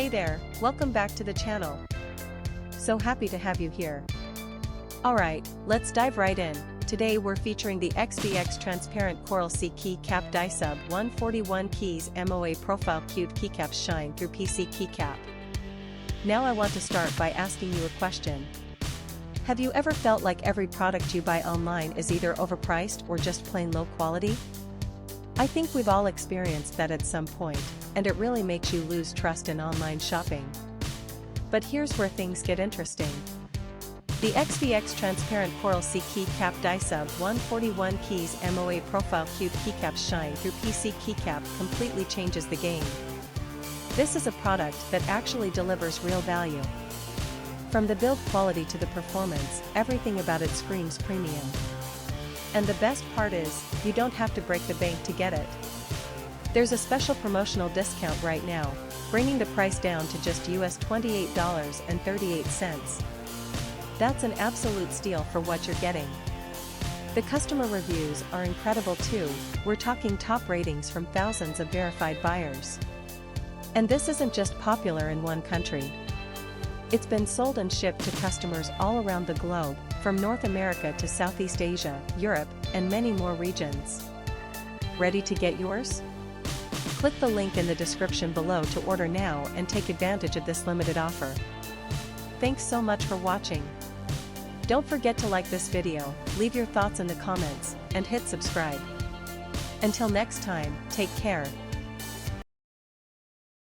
Hey there, welcome back to the channel. So happy to have you here. Alright, let's dive right in. Today we're featuring the XVX Transparent Coral C Keycap Die Sub 141 Keys MOA Profile Cute Keycaps Shine Through PC Keycap. Now I want to start by asking you a question. Have you ever felt like every product you buy online is either overpriced or just plain low quality? I think we've all experienced that at some point, and it really makes you lose trust in online shopping. But here's where things get interesting. The XVX Transparent Coral C Keycap Die Sub 141 Keys MOA Profile Cute Keycaps Shine Through PC Keycap completely changes the game. This is a product that actually delivers real value. From the build quality to the performance, everything about it screams premium. And the best part is, you don't have to break the bank to get it. There's a special promotional discount right now, bringing the price down to just US $28.38. That's an absolute steal for what you're getting. The customer reviews are incredible too, we're talking top ratings from thousands of verified buyers. And this isn't just popular in one country. It's been sold and shipped to customers all around the globe, from North America to Southeast Asia, Europe, and many more regions. Ready to get yours? Click the link in the description below to order now and take advantage of this limited offer. Thanks so much for watching. Don't forget to like this video, leave your thoughts in the comments, and hit subscribe. Until next time, take care.